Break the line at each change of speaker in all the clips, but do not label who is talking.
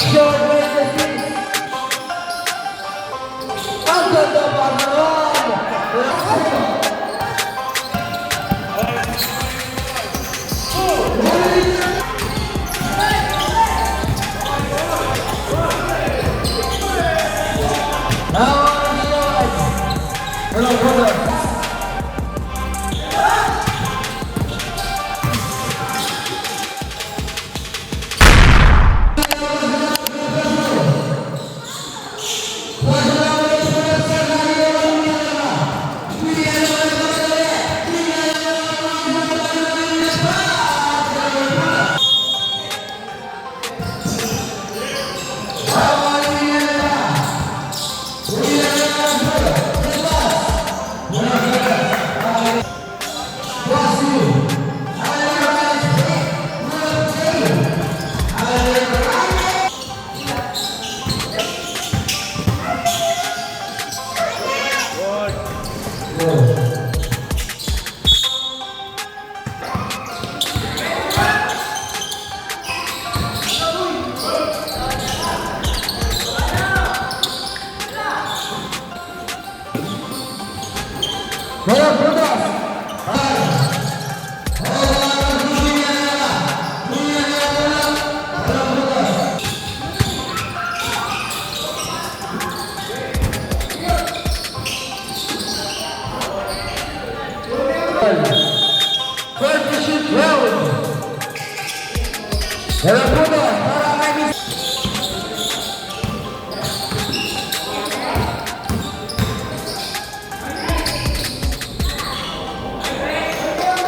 Short resistance. Ang ganda pa naman. Now on shot. Hello, brother.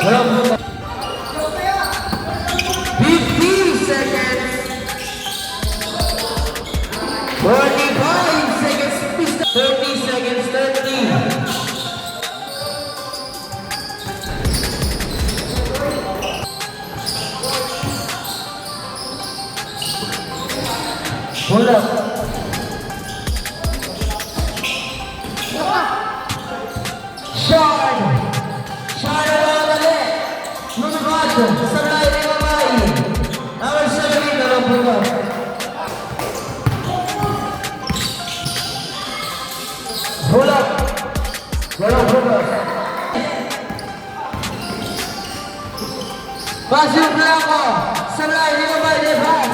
Hello, 15 seconds. 45 seconds. 30 seconds. 30. Hold up. Shot. Shot around the net. Move on. Sablay ni Mamay. Number 17. Hello, hold up. Hold up. Hello, hold up. Pass yung Blanco. Sablay ni Mamay. They pass.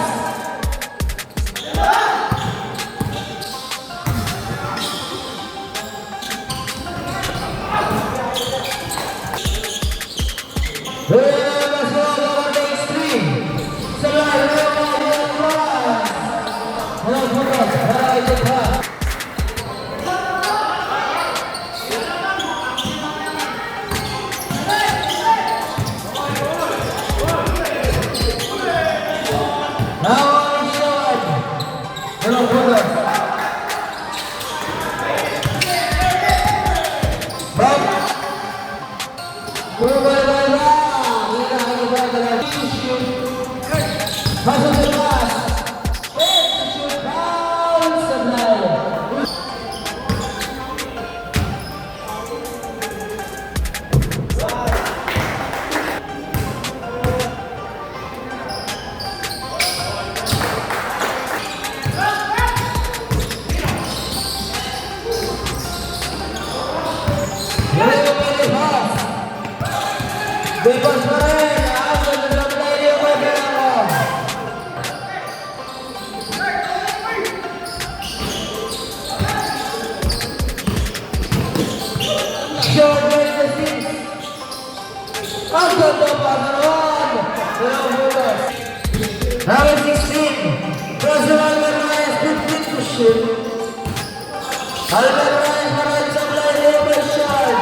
Bebas pa rin! Ako na lang tayo yung magkala mo! Short resistance! Ang ganda pa naman! Walang bukas! Number 16! Personal Reyes, 15 to shoot! Albert Reyes, maraming sablay, Robert Shard!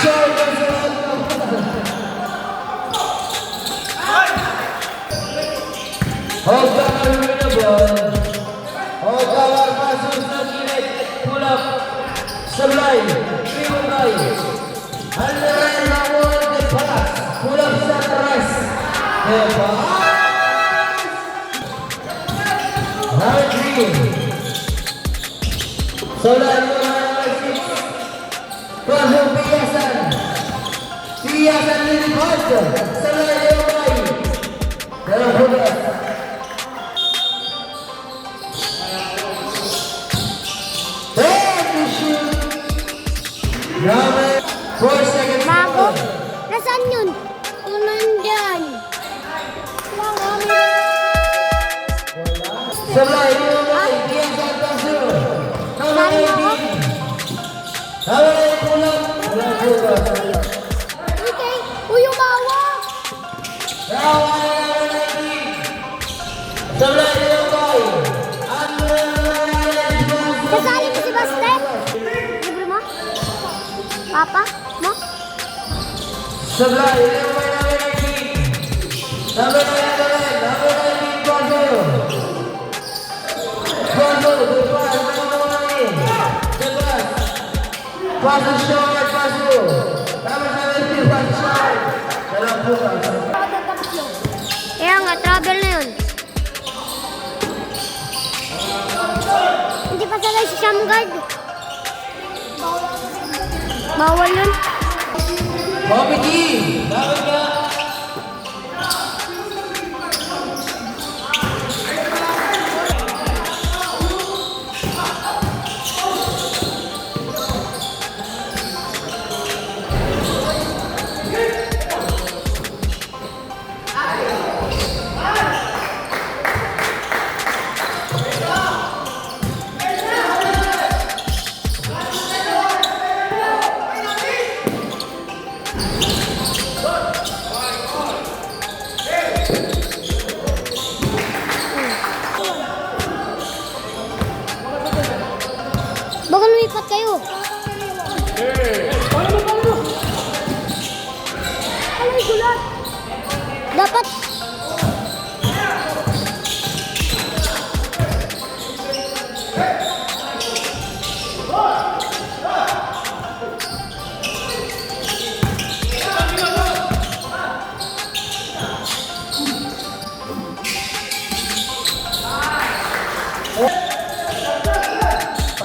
Shard personal! Hogawar winnable. Hogawar masuk sa gilid. Pull up. Sablay. Tribuntay. Alderan Mahmoud de pass. Pull up sa tres. De pass. Number 3. Sablay number 6. Pasok Piyasan. Piyasan lilipad. Sablay Leomay. Dalam hudas. Sebelah ini membaik. Dia atas dulu. Nomor
Lari ako.
18. Nomor 10.
Okay. Uy, umawa!
Sebelah ini membaik.
Kasali mo si Baste? Libre mo? Papa? Mo?
Sebelah ini membaik. Nomor 19. Pasok, depan, depan. Pasok short, pasok. Sama-sama itu pasok. Dalam buka.
Kaya nga, travel na yun. Hindi pa sanay si Sham Guard. Bawal yun.
Komedi, dapat ka.
Baka lumipat kayo. Ano yung gulat? Dapat.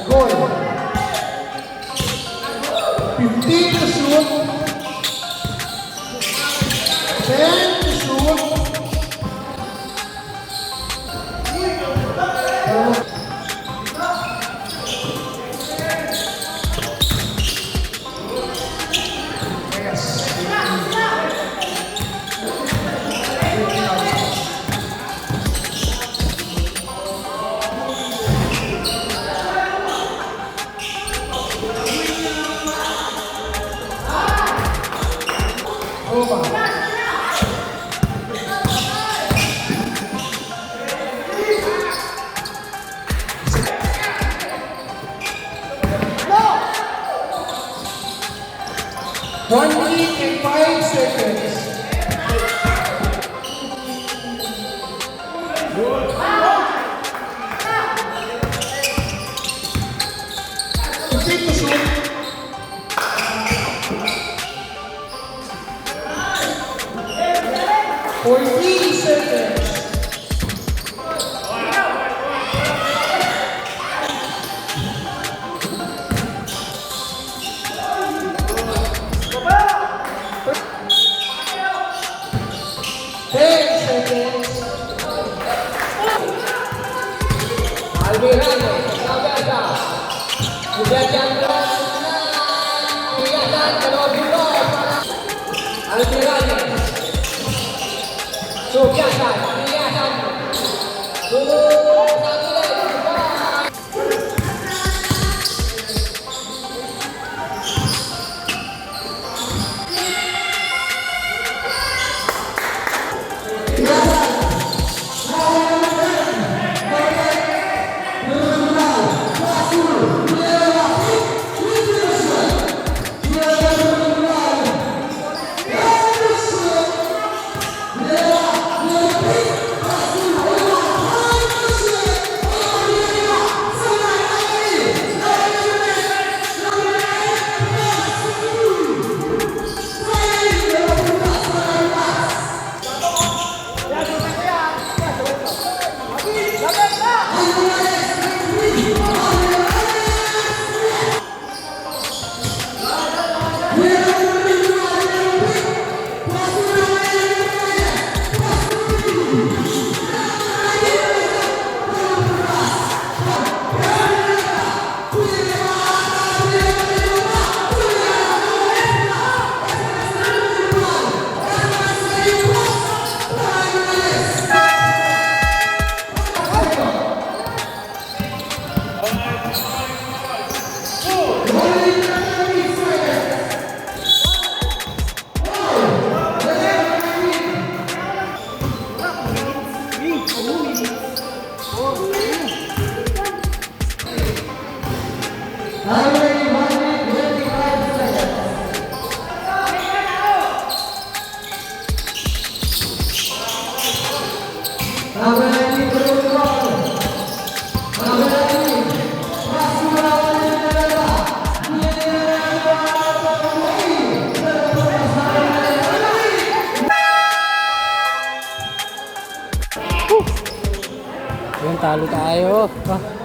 Gol. 15 to shoot. 10 to shoot. One minute and 5 seconds. Fifteen to shoot. 14 seconds. Almirante, Sabeda, Kuda Chandra, Kelihatan kalau dulu Almirante, Subiasa, kelihatan dulu. Already 1 minute 25 seconds. Number 19, Bruno Roque. Number 19, masih melawan di negara.
Yun, talo tayo. Ah.